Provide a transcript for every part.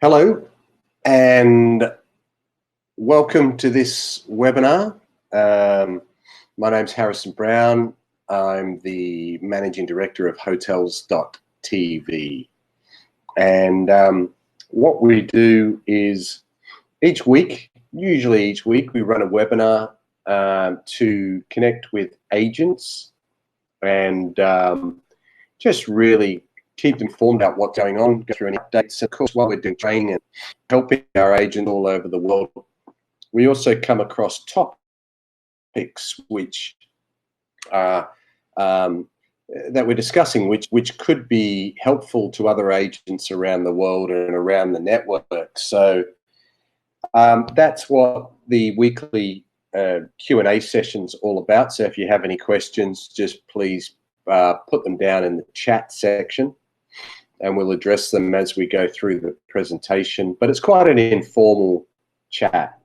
Hello and welcome to this webinar. My name's Harrison Brown. I'm the Managing Director of Hotels.tv. And what we do is usually each week, we run a webinar to connect with agents and just really keep them informed about what's going on, go through any updates. Of course, while we're doing training and helping our agents all over the world, we also come across topics which that we're discussing, which could be helpful to other agents around the world and around the network. So that's what the weekly Q&A session's all about. So if you have any questions, just please put them down in the chat section, and we'll address them as we go through the presentation. But it's quite an informal chat.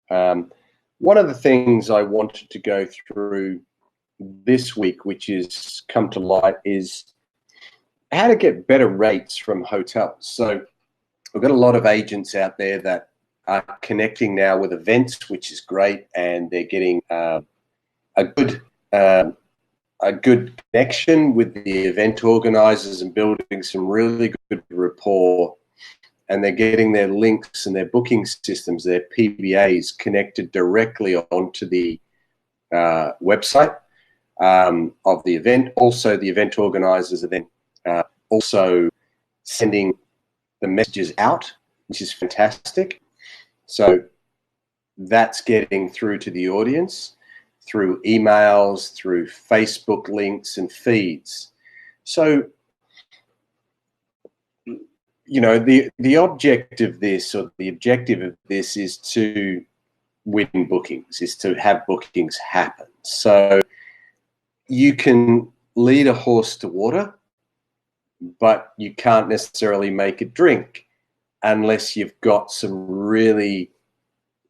One of the things I wanted to go through this week, which has come to light, is how to get better rates from hotels. So we've got a lot of agents out there that are connecting now with events, which is great, and they're getting a good connection with the event organizers and building some really good rapport, and they're getting their links and their booking systems, their PBAs, connected directly onto the website of the event. Also, the event organizers are then also sending the messages out, which is fantastic. So that's getting through to the audience through emails, through Facebook links and feeds. So, you know, the objective of this, or the objective of this, is to win bookings, is to have bookings happen. So you can lead a horse to water, but you can't necessarily make it drink unless you've got some really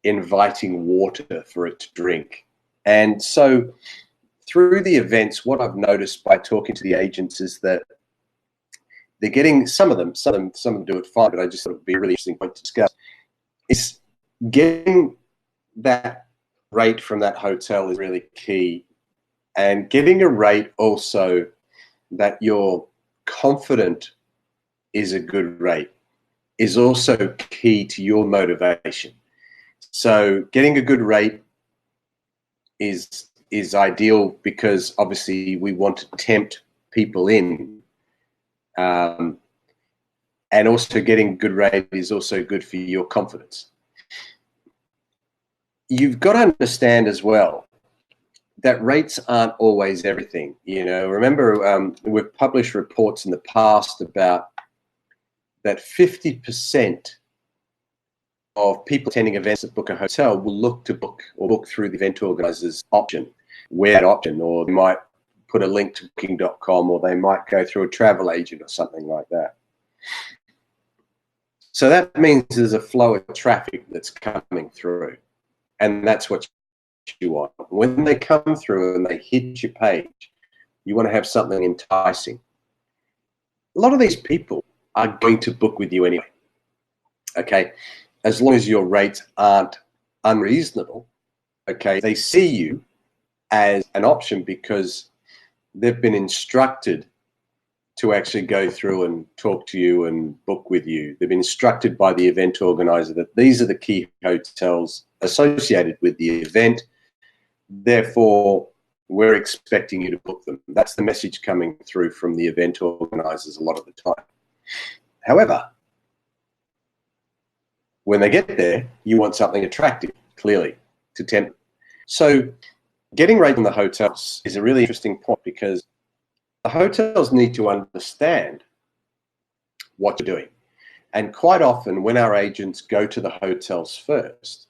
inviting water for it to drink. And so through the events, what I've noticed by talking to the agents is that they're getting, some of them do it fine, but I just thought it would be a really interesting point to discuss, is getting that rate from that hotel is really key. And getting a rate also that you're confident is a good rate is also key to your motivation. So getting a good rate is ideal, because obviously we want to tempt people in, and also getting good rate is also good for your confidence. You've got to understand as well that rates aren't always everything. You know, remember, we've published reports in the past about that 50% of people attending events that book a hotel will look to book through the event organizer's option, where that option, or they might put a link to booking.com, or they might go through a travel agent or something like that. So that means there's a flow of traffic that's coming through, and that's what you want. When they come through and they hit your page, you want to have something enticing. A lot of these people are going to book with you anyway, okay? As long as your rates aren't unreasonable, okay? They see you as an option because they've been instructed to actually go through and talk to you and book with you. They've been instructed by the event organizer that these are the key hotels associated with the event. Therefore, we're expecting you to book them. That's the message coming through from the event organizers a lot of the time. However, when they get there, you want something attractive, clearly, to tempt them. So getting rates from the hotels is a really interesting point, because the hotels need to understand what you're doing. And quite often, when our agents go to the hotels first,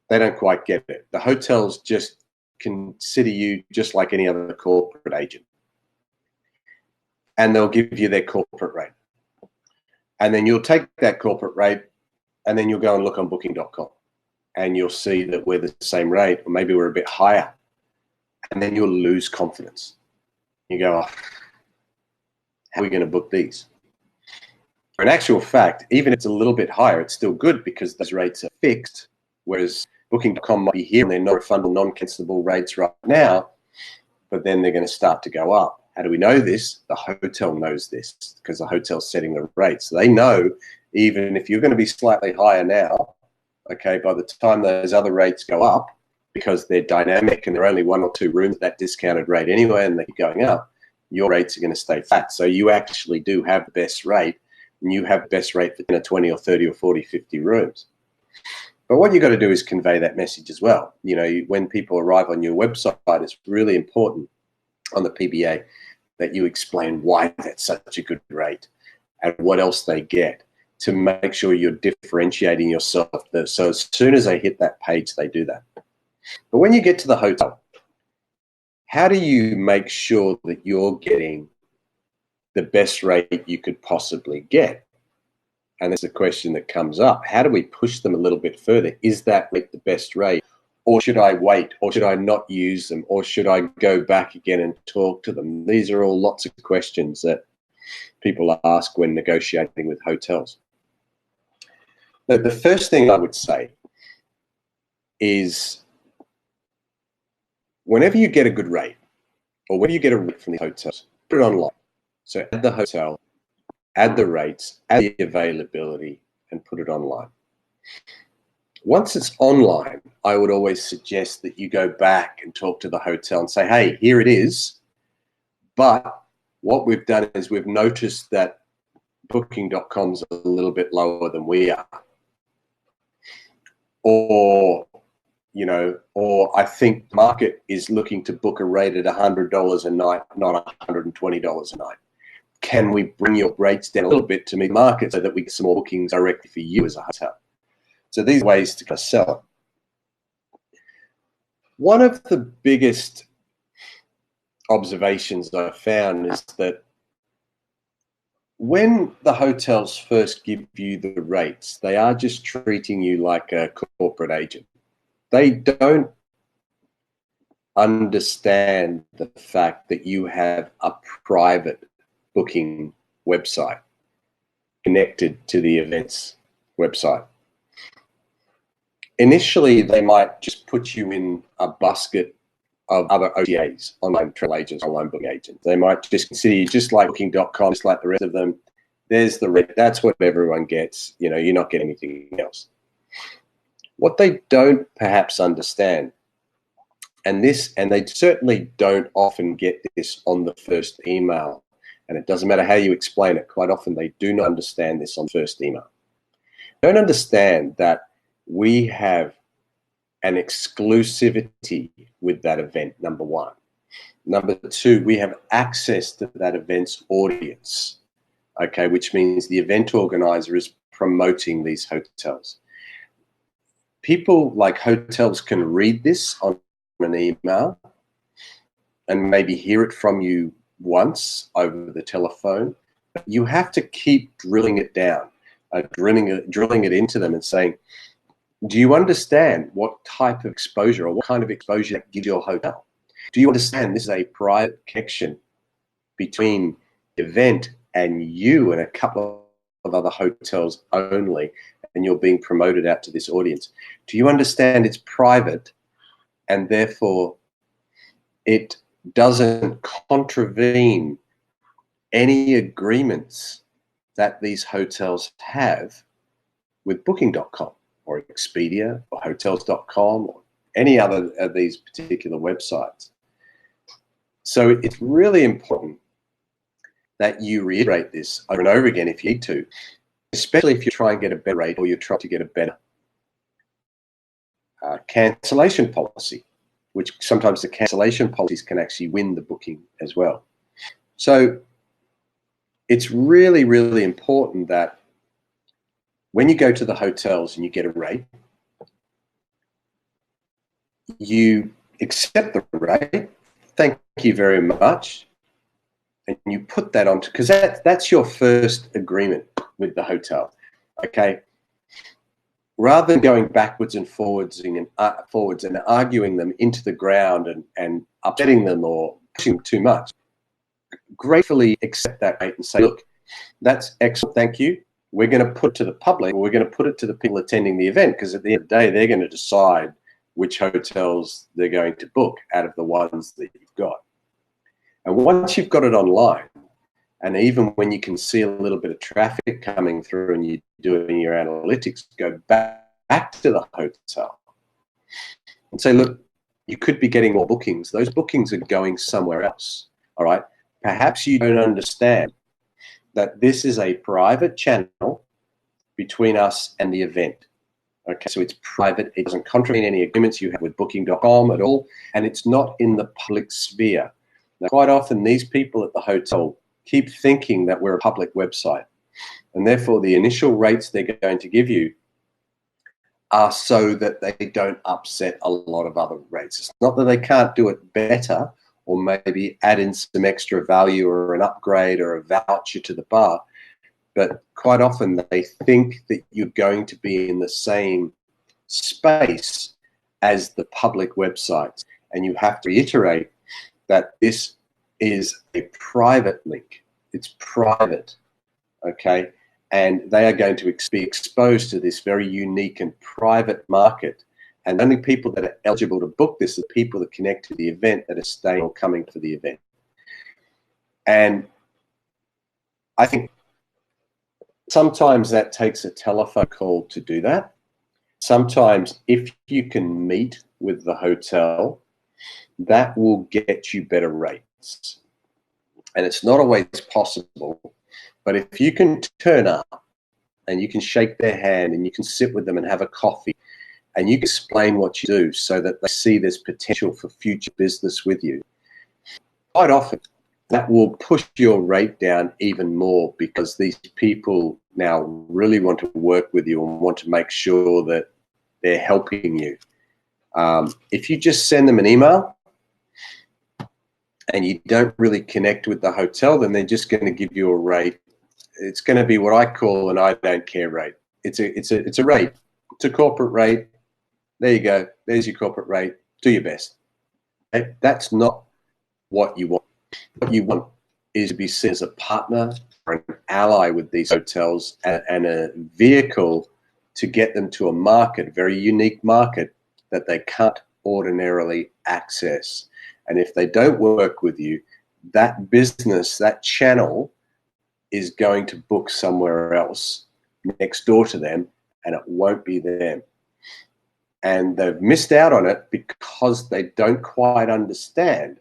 they don't quite get it. The hotels just consider you just like any other corporate agent, and they'll give you their corporate rate. And then you'll take that corporate rate, and then you'll go and look on booking.com, and you'll see that we're the same rate, or maybe we're a bit higher, and then you'll lose confidence. You go, oh, how are we going to book these? In actual fact, even if it's a little bit higher, it's still good because those rates are fixed, whereas Booking.com might be here and they're non-refundable, non-cancelable rates right now, but then they're going to start to go up. How do we know this? The hotel knows this because the hotel's setting the rates. So they know even if you're going to be slightly higher now, okay, by the time those other rates go up, because they're dynamic and there are only 1 or 2 rooms at that discounted rate anyway and they keep going up, your rates are going to stay flat. So you actually do have the best rate, and you have the best rate for 20 or 30 or 40, 50 rooms. But what you've got to do is convey that message as well. You know, when people arrive on your website, it's really important on the PBA that you explain why that's such a good rate and what else they get to make sure you're differentiating yourself. So as soon as they hit that page, they do that. But when you get to the hotel, how do you make sure that you're getting the best rate you could possibly get? And that's a question that comes up. How do we push them a little bit further? Is that rate the best rate? Or should I wait? Or should I not use them? Or should I go back again and talk to them? These are all lots of questions that people ask when negotiating with hotels. But the first thing I would say is whenever you get a good rate, or when you get a rate from the hotels, put it online. So add the hotel, add the rates, add the availability, and put it online. Once it's online, I would always suggest that you go back and talk to the hotel and say, hey, here it is. But what we've done is we've noticed that Booking.com's a little bit lower than we are. Or, you know, or I think the market is looking to book a rate at $100 a night, not $120 a night. Can we bring your rates down a little bit to meet the market so that we get some more bookings directly for you as a hotel? So these are ways to kind of sell it. One of the biggest observations I've found is that when the hotels first give you the rates, they are just treating you like a corporate agent. They don't understand the fact that you have a private booking website connected to the events website. Initially, they might just put you in a basket of other OTAs, online travel agents, online booking agents. They might just consider you just like Booking.com, just like the rest of them. There's the rate. That's what everyone gets. You know, you're not getting anything else. What they don't perhaps understand, and they certainly don't often get this on the first email, and it doesn't matter how you explain it, quite often they do not understand this on the first email. They don't understand that we have an exclusivity with that event, number one. Number two, we have access to that event's audience, okay, which means the event organizer is promoting these hotels. People like hotels can read this on an email and maybe hear it from you once over the telephone. But you have to keep drilling it down, drilling it into them and saying, do you understand what type of exposure or what kind of exposure that gives your hotel? Do you understand this is a private connection between the event and you and a couple of other hotels only, and you're being promoted out to this audience? Do you understand it's private and therefore it doesn't contravene any agreements that these hotels have with Booking.com or Expedia or Hotels.com or any other of these particular websites? So it's really important that you reiterate this over and over again if you need to, especially if you try and get a better rate or you're trying to get a better cancellation policy, which sometimes the cancellation policies can actually win the booking as well. So it's really, really important that when you go to the hotels and you get a rate, you accept the rate, thank you very much, and you put that on, because that's your first agreement with the hotel, okay? Rather than going backwards and forwards and arguing them into the ground and upsetting them or pushing them too much, gratefully accept that rate and say, look, that's excellent, thank you. we're going to put to the public, or we're going to put it to the people attending the event, because at the end of the day, they're going to decide which hotels they're going to book out of the ones that you've got. And once you've got it online, and even when you can see a little bit of traffic coming through and you're doing your analytics, go back to the hotel and say, look, you could be getting more bookings. Those bookings are going somewhere else, all right? Perhaps you don't understand that this is a private channel between us and the event. Okay, so it's private. It doesn't contravene any agreements you have with Booking.com at all, and it's not in the public sphere. Now, quite often, these people at the hotel keep thinking that we're a public website, and therefore the initial rates they're going to give you are so that they don't upset a lot of other rates. It's not that they can't do it better, or maybe add in some extra value or an upgrade or a voucher to the bar, but quite often they think that you're going to be in the same space as the public websites. And you have to reiterate that this is a private link. It's private, okay? And they are going to be exposed to this very unique and private market. And only people that are eligible to book this are people that connect to the event, that are staying or coming for the event. And I think sometimes that takes a telephone call to do that. Sometimes if you can meet with the hotel, that will get you better rates. And it's not always possible, but if you can turn up and you can shake their hand and you can sit with them and have a coffee and you can explain what you do so that they see there's potential for future business with you, quite often that will push your rate down even more, because these people now really want to work with you and want to make sure that they're helping you. If you just send them an email and you don't really connect with the hotel, then they're just going to give you a rate. It's going to be what I call an I don't care rate. It's a rate. It's a corporate rate. There you go. There's your corporate rate. Do your best. Okay? That's not what you want. What you want is to be seen as a partner or an ally with these hotels, and a vehicle to get them to a market, a very unique market that they can't ordinarily access. And if they don't work with you, that business, that channel is going to book somewhere else next door to them, and it won't be them. And they've missed out on it because they don't quite understand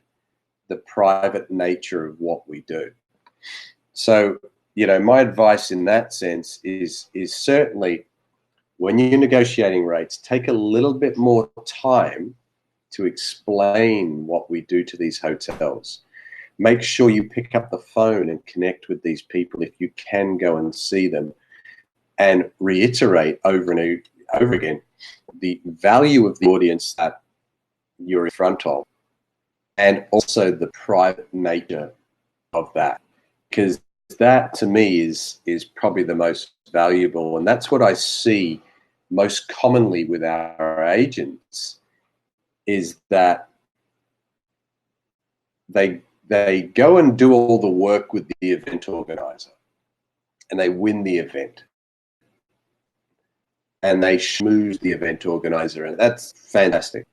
the private nature of what we do. So, my advice in that sense is certainly, when you're negotiating rates, take a little bit more time to explain what we do to these hotels. Make sure you pick up the phone and connect with these people if you can go and see them, and reiterate over and over again the value of the audience that you're in front of, and also the private nature of that, because that to me is probably the most valuable. And that's what I see most commonly with our agents, is that they go and do all the work with the event organizer, and they win the event, and they schmooze the event organizer, and that's fantastic.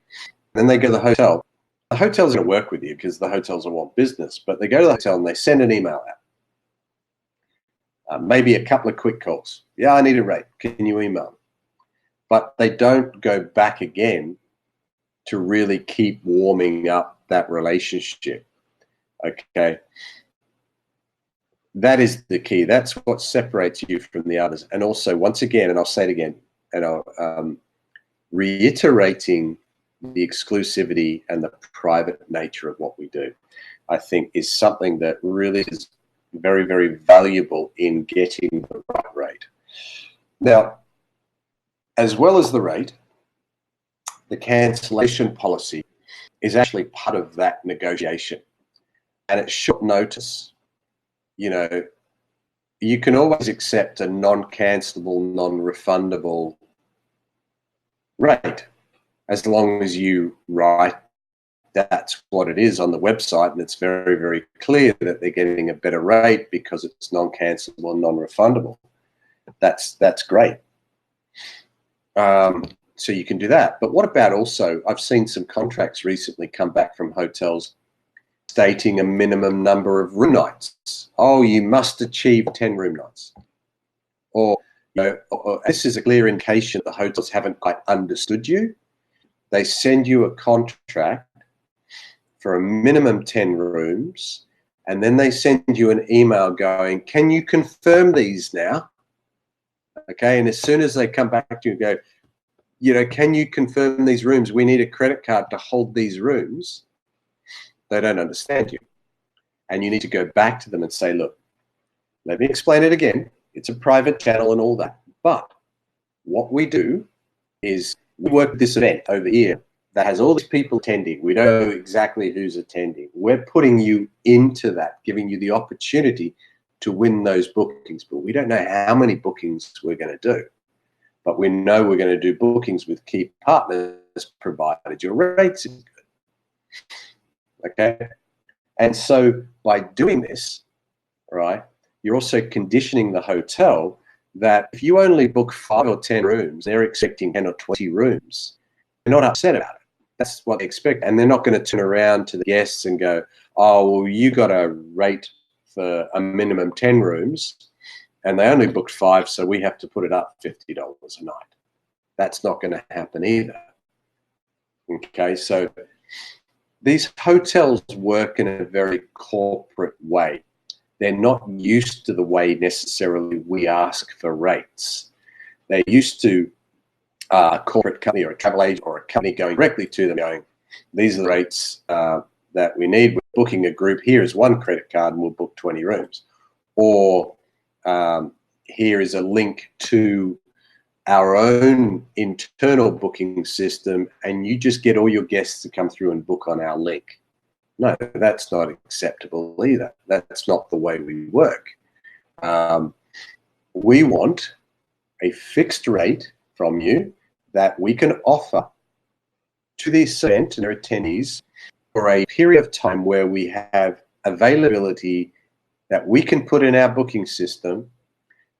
Then they go to the hotel. The hotel's going to work with you because the hotels want business, but they go to the hotel and they send an email out. Maybe a couple of quick calls. Yeah, I need a rate. Can you email me? But they don't go back again to really keep warming up that relationship. Okay. That is the key. That's what separates you from the others. And also, once again, and I'll say it again, and I'll reiterating the exclusivity and the private nature of what we do, I think is something that really is very, very valuable in getting the right rate. Now, as well as the rate, the cancellation policy is actually part of that negotiation. And at short notice, you can always accept a non-cancelable, non-refundable rate, as long as you write that's what it is on the website, and it's very, very clear that they're getting a better rate because it's non-cancelable and non-refundable. that's great. So you can do that. But what about also, I've seen some contracts recently come back from hotels stating a minimum number of room nights. Oh, you must achieve 10 room nights. Or, this is a clear indication that the hotels haven't quite understood you. They send you a contract for a minimum 10 rooms, and then they send you an email going, can you confirm these now? Okay, and as soon as they come back to you and go, can you confirm these rooms? We need a credit card to hold these rooms. They don't understand you. And you need to go back to them and say, look, let me explain it again. It's a private channel and all that. But what we do is we work with this event over here that has all these people attending. We don't know exactly who's attending. We're putting you into that, giving you the opportunity to win those bookings. But we don't know how many bookings we're going to do. But we know we're going to do bookings with key partners provided your rates is good. Okay? And so by doing this, right, you're also conditioning the hotel that if you only book 5 or 10 rooms, they're expecting 10 or 20 rooms. They're not upset about it. That's what they expect. And they're not going to turn around to the guests and go, oh, well, you got a rate for a minimum 10 rooms, and they only booked 5, so we have to put it up $50 a night. That's not going to happen either. Okay, so these hotels work in a very corporate way. They're not used to the way necessarily we ask for rates. They're used to a corporate company or a travel agent or a company going directly to them going, these are the rates that we need. We're booking a group. Here is one credit card and we'll book 20 rooms. Or here is a link to our own internal booking system and you just get all your guests to come through and book on our link. No, that's not acceptable either. That's not the way we work. We want a fixed rate from you that we can offer to this event and their attendees for a period of time where we have availability that we can put in our booking system.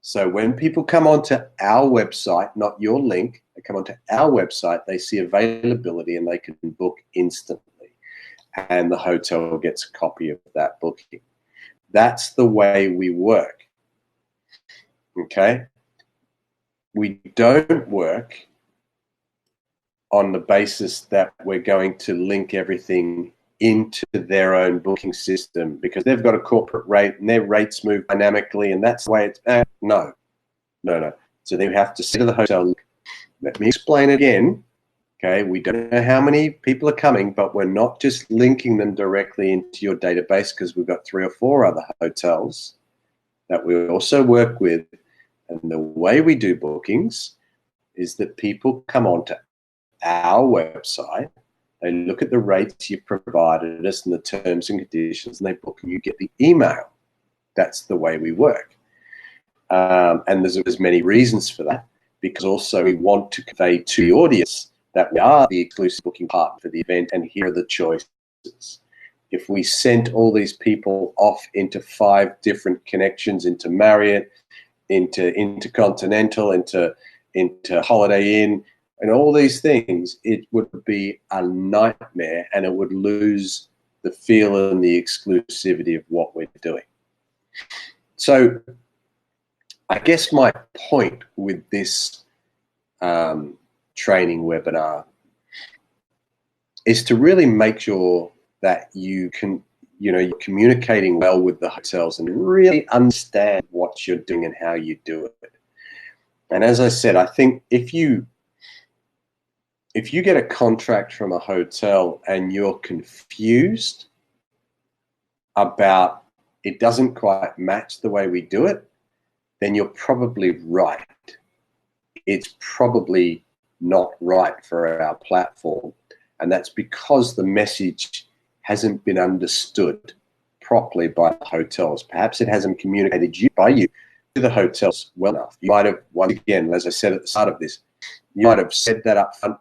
So when people come onto our website, not your link, they come onto our website, they see availability and they can book instantly. And the hotel gets a copy of that booking. That's the way we work. Okay? We don't work on the basis that we're going to link everything into their own booking system because they've got a corporate rate and their rates move dynamically and that's the way it's no. So they have to say to the hotel, let me explain it again. Okay, we don't know how many people are coming, but we're not just linking them directly into your database because we've got 3 or 4 other hotels that we also work with. And the way we do bookings is that people come onto our website, they look at the rates you've provided us and the terms and conditions, and they book and you get the email. That's the way we work. And there's many reasons for that, because also we want to convey to the audience that we are the exclusive booking partner for the event and here are the choices. If we sent all these people off into 5 different connections, into Marriott, into Intercontinental, into Holiday Inn, and all these things, it would be a nightmare and it would lose the feel and the exclusivity of what we're doing. So I guess my point with this training webinar is to really make sure that you're communicating well with the hotels and really understand what you're doing and how you do it. And as I said, I think if you get a contract from a hotel and you're confused about it doesn't quite match the way we do it, then you're probably right. It's probably not right for our platform. And that's because the message hasn't been understood properly by the hotels. Perhaps it hasn't communicated by you to the hotels well enough. You might have, once again, as I said at the start of this, you might have said that up front.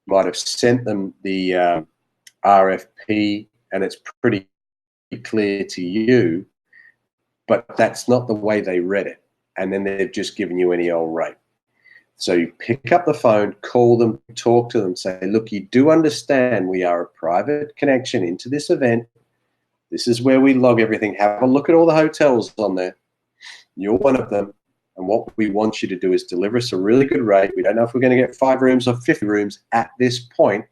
You might have sent them the RFP and it's pretty clear to you, but that's not the way they read it. and then they've just given you any old rate. So you pick up the phone, call them, talk to them, say, look, you do understand we are a private connection into this event. This is where we log everything. Have a look at all the hotels on there. You're one of them. And what we want you to do is deliver us a really good rate. We don't know if we're going to get 5 rooms or 50 rooms at this point,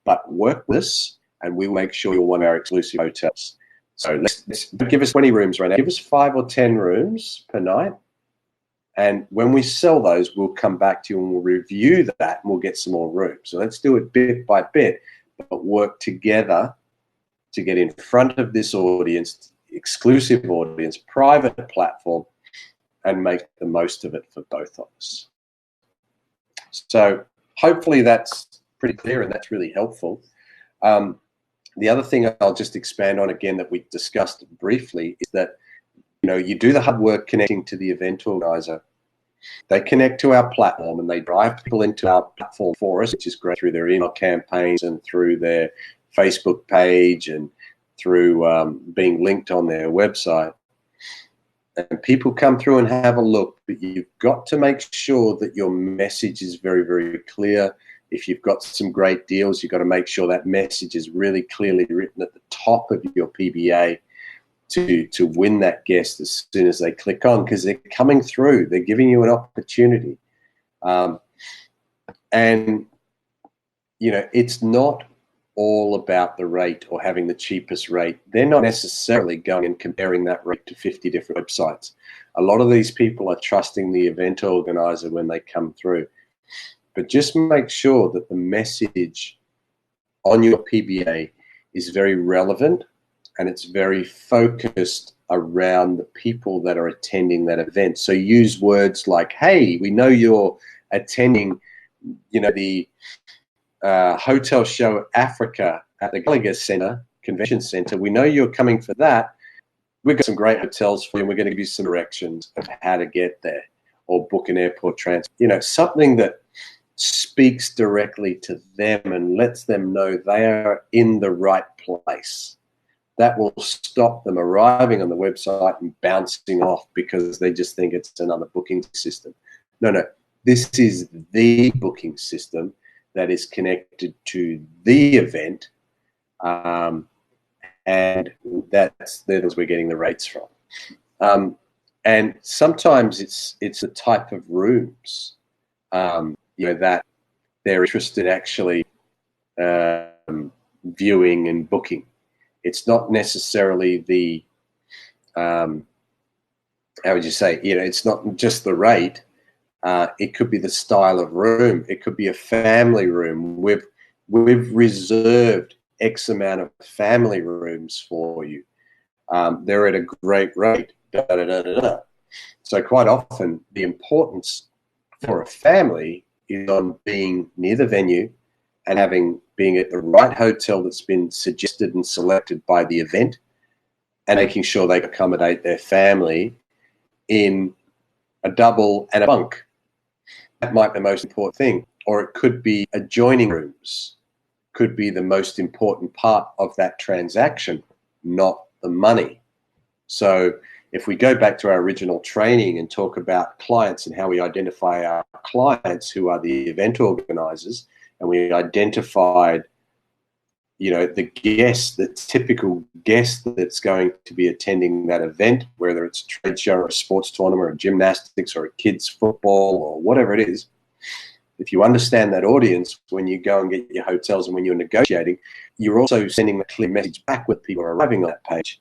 but work with us and we will make sure you're one of our exclusive hotels. So let's give us 20 rooms right now. Give us 5 or 10 rooms per night. And when we sell those, we'll come back to you and we'll review that and we'll get some more rooms. So let's do it bit by bit, but work together to get in front of this audience, exclusive audience, private platform, and make the most of it for both of us. So hopefully that's pretty clear and that's really helpful. The other thing I'll just expand on again that we discussed briefly is that, you do the hard work connecting to the event organizer. They connect to our platform and they drive people into our platform for us, which is great, through their email campaigns and through their Facebook page and through being linked on their website. And people come through and have a look, but you've got to make sure that your message is very, very clear. If you've got some great deals, you've got to make sure that message is really clearly written at the top of your PBA to win that guest as soon as they click on, because they're coming through. They're giving you an opportunity. And, it's not all about the rate or having the cheapest rate. They're not necessarily going and comparing that rate to 50 different websites. A lot of these people are trusting the event organizer when they come through. But just make sure that the message on your PBA is very relevant and it's very focused around the people that are attending that event. So use words like, hey, we know you're attending, the Hotel Show Africa at the Gallagher Center, Convention Center. We know you're coming for that. We've got some great hotels for you, and we're going to give you some directions of how to get there or book an airport transfer. Something that speaks directly to them and lets them know they are in the right place. That will stop them arriving on the website and bouncing off because they just think it's another booking system. No. This is the booking system that is connected to the event, and that's where we're getting the rates from. And sometimes it's the type of rooms, that they're interested in actually viewing and booking. It's not necessarily the, how would you say, it's not just the rate. It could be the style of room. It could be a family room. We've reserved X amount of family rooms for you. They're at a great rate. So quite often the importance for a family is on being near the venue and being at the right hotel that's been suggested and selected by the event, and making sure they accommodate their family in a double and a bunk. That might be the most important thing. Or it could be adjoining rooms, could be the most important part of that transaction, not the money. So if we go back to our original training and talk about clients and how we identify our clients who are the event organizers, and we identified, the guest, the typical guest that's going to be attending that event, whether it's a trade show or a sports tournament or a gymnastics or a kids football or whatever it is. If you understand that audience, when you go and get your hotels and when you're negotiating, you're also sending a clear message back when people are arriving on that page,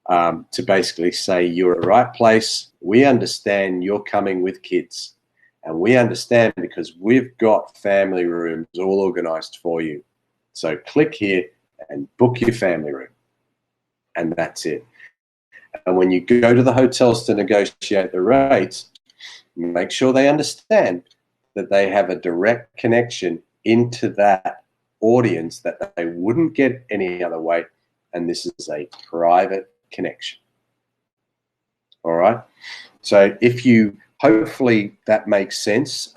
to basically say, you're at the right place. We understand you're coming with kids, and we understand because we've got family rooms all organized for you. So click here and book your family room, and that's it. And when you go to the hotels to negotiate the rates, make sure they understand that they have a direct connection into that audience that they wouldn't get any other way, and this is a private connection. All right? So hopefully that makes sense.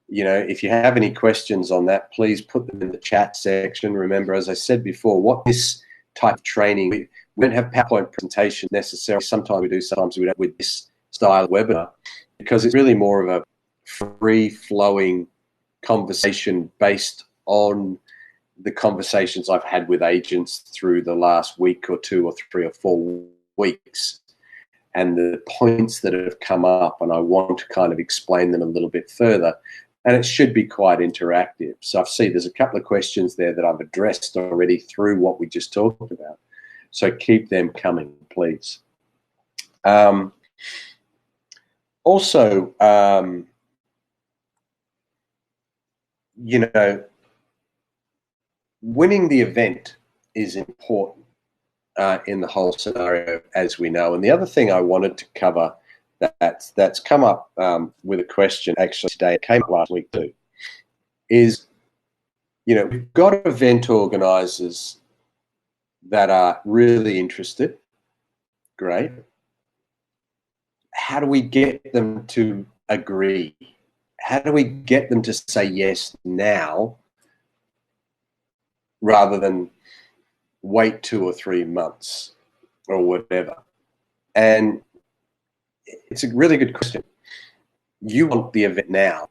If you have any questions on that, please put them in the chat section. Remember, as I said before, what this type of training, we don't have PowerPoint presentation necessarily. Sometimes we do, sometimes we don't, with this style webinar, because it's really more of a free-flowing conversation based on the conversations I've had with agents through the last week or two or 3 or 4 weeks, and the points that have come up, and I want to kind of explain them a little bit further. And it should be quite interactive. So I've seen there's a couple of questions there that I've addressed already through what we just talked about. So keep them coming, please. Also, you know, winning the event is important in the whole scenario, as we know. And the other thing I wanted to cover that's come up with a question actually today, it came up last week too, is, you know, we've got event organisers that are really interested. Great. How do we get them to agree? How do we get them to say yes now rather than wait 2 or 3 months or whatever? And it's a really good question. You want the event now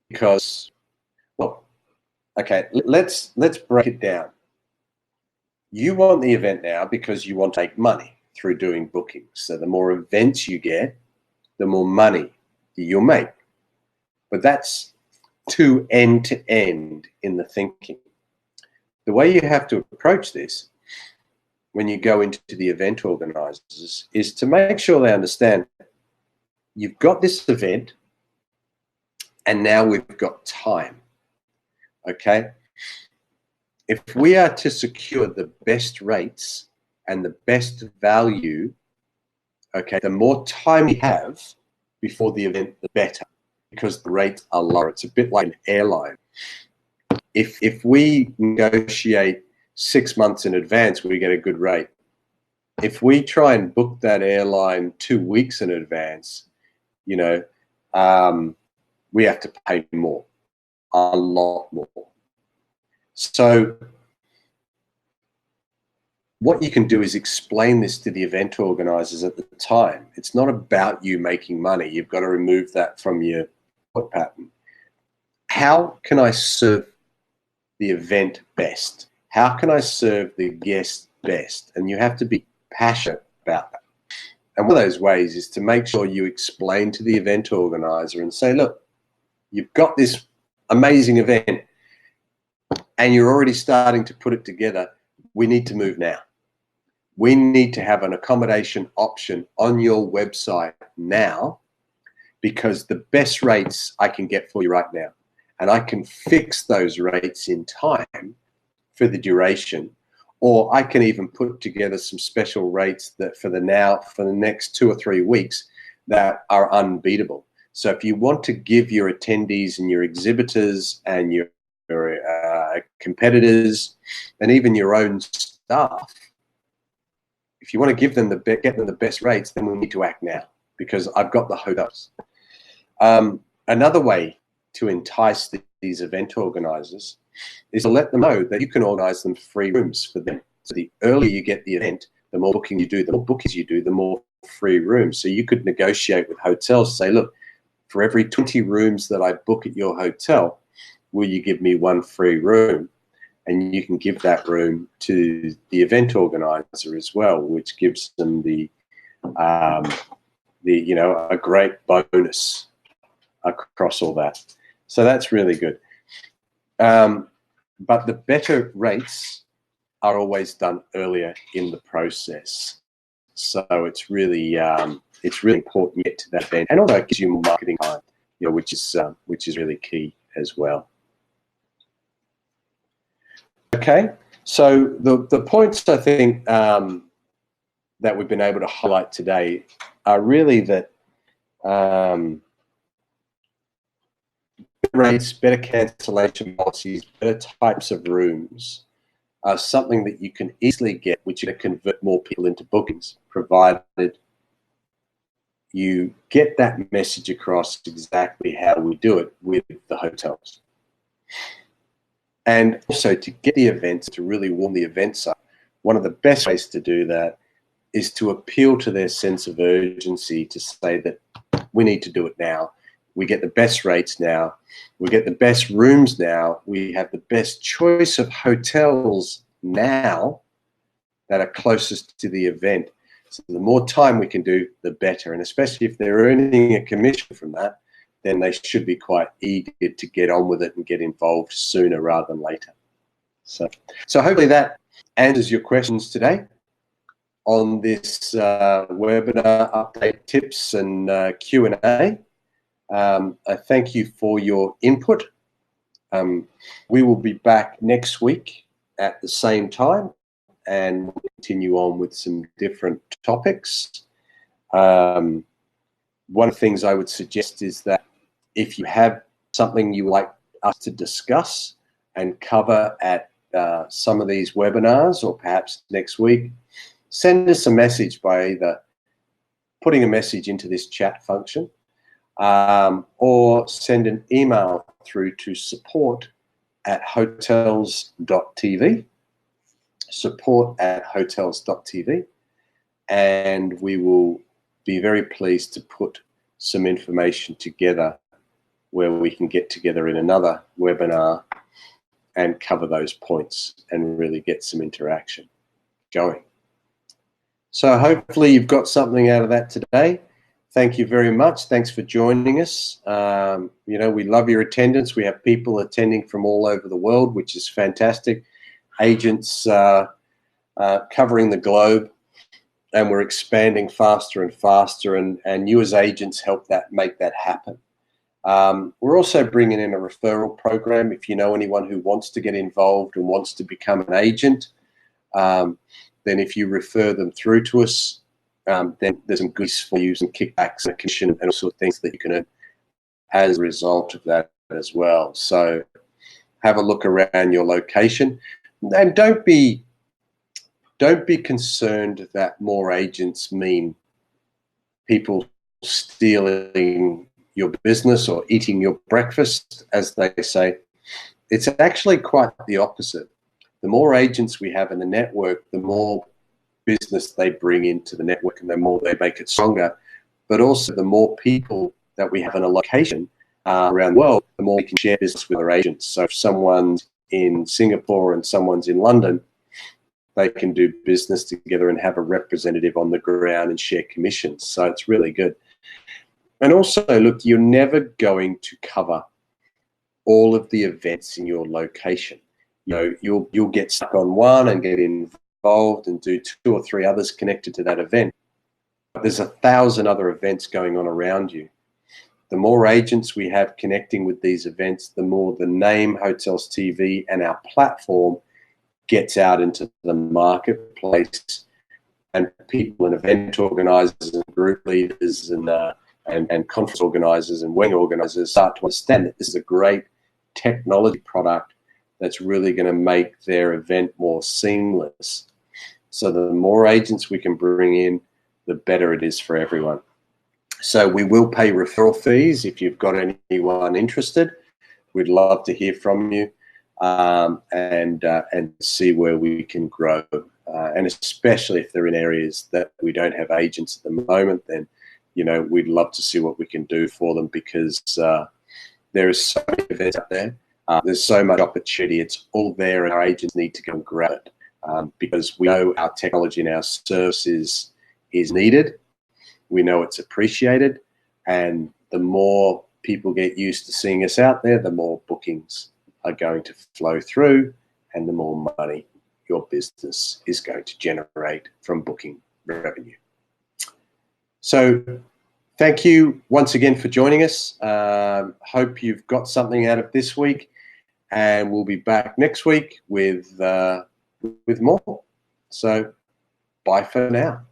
because, well, okay, let's break it down. You want the event now because you want to make money through doing bookings. So the more events you get, the more money you'll make. But that's too end-to-end in the thinking. The way you have to approach this when you go into the event organisers is to make sure they understand you've got this event and now we've got time, okay? If we are to secure the best rates and the best value, okay, the more time we have before the event, the better, because the rates are lower. It's a bit like an airline. If we negotiate 6 months in advance, we get a good rate. If we try and book that airline 2 weeks in advance, you know, we have to pay more, a lot more. So what you can do is explain this to the event organisers at the time. It's not about you making money. You've got to remove that from your thought pattern. How can I serve the event best? How can I serve the guest best? And you have to be passionate about that. And one of those ways is to make sure you explain to the event organizer and say, look, you've got this amazing event and you're already starting to put it together. We need to move now. We need to have an accommodation option on your website now, because the best rates I can get for you right now. And I can fix those rates in time for the duration, or I can even put together some special rates that for the next 2 or 3 weeks that are unbeatable. So if you want to give your attendees and your exhibitors and your competitors and even your own staff, if you want to get them the best rates, then we need to act now, because I've got the hotels. Another way to entice these event organisers is to let them know that you can organise them free rooms for them. So the earlier you get the event, the more booking you do, the more bookings you do, the more free rooms. So you could negotiate with hotels, say, look, for every 20 rooms that I book at your hotel, will you give me 1 free room? And you can give that room to the event organizer as well, which gives them the you know, a great bonus across all that. So that's really good. But the better rates are always done earlier in the process. So it's really important to get to that event, and also it gives you more marketing time, you know, which is really key as well. Okay, so the points I think that we've been able to highlight today are really that rates, better cancellation policies, better types of rooms are something that you can easily get, which can convert more people into bookings, provided you get that message across exactly how we do it with the hotels. And also to get the events, to really warm the events up, one of the best ways to do that is to appeal to their sense of urgency to say that we need to do it now. We get the best rates now. We get the best rooms now. We have the best choice of hotels now that are closest to the event. So the more time we can do, the better. And especially if they're earning a commission from that, then they should be quite eager to get on with it and get involved sooner rather than later. So hopefully that answers your questions today on this webinar update tips and Q&A. I thank you for your input. We will be back next week at the same time, and we'll continue on with some different topics. One of the things I would suggest is that if you have something you like us to discuss and cover at some of these webinars or perhaps next week, send us a message by either putting a message into this chat function or send an email through to support@hotels.tv, support@hotels.tv, and we will be very pleased to put some information together where we can get together in another webinar and cover those points and really get some interaction going. So hopefully you've got something out of that today. Thank you very much. Thanks for joining us. You know, we love your attendance. We have people attending from all over the world, which is fantastic. Agents covering the globe, and we're expanding faster and faster, and you as agents help make that happen. We're also bringing in a referral program. If you know anyone who wants to get involved and wants to become an agent, then if you refer them through to us, then there's some goodies for you, some kickbacks and a commission and all sorts of things that you can earn as a result of that as well. So have a look around your location, and don't be concerned that more agents mean people stealing your business or eating your breakfast, as they say. It's actually quite the opposite. The more agents we have in the network, the more business they bring into the network and the more they make it stronger. But also the more people that we have in a location around the world, the more we can share business with our agents. So if someone's in Singapore and someone's in London, they can do business together and have a representative on the ground and share commissions. So it's really good. And also, look, you're never going to cover all of the events in your location. You know, you'll get stuck on one and get involved and do 2 or 3 others connected to that event. But there's 1,000 other events going on around you. The more agents we have connecting with these events, the more the name Hotels TV and our platform gets out into the marketplace, and people and event organizers and group leaders and conference organizers and wedding organizers start to understand that this is a great technology product that's really going to make their event more seamless. So the more agents we can bring in, the better it is for everyone. So we will pay referral fees if you've got anyone interested. We'd love to hear from you and see where we can grow. And especially if they're in areas that we don't have agents at the moment, then, you know, we'd love to see what we can do for them, because there is so many events out there. There's so much opportunity. It's all there, and our agents need to go and grab it because we know our technology and our services is needed. We know it's appreciated, and the more people get used to seeing us out there, the more bookings are going to flow through, and the more money your business is going to generate from booking revenue. So thank you once again for joining us. Hope you've got something out of this week, and we'll be back next week with more. So bye for now.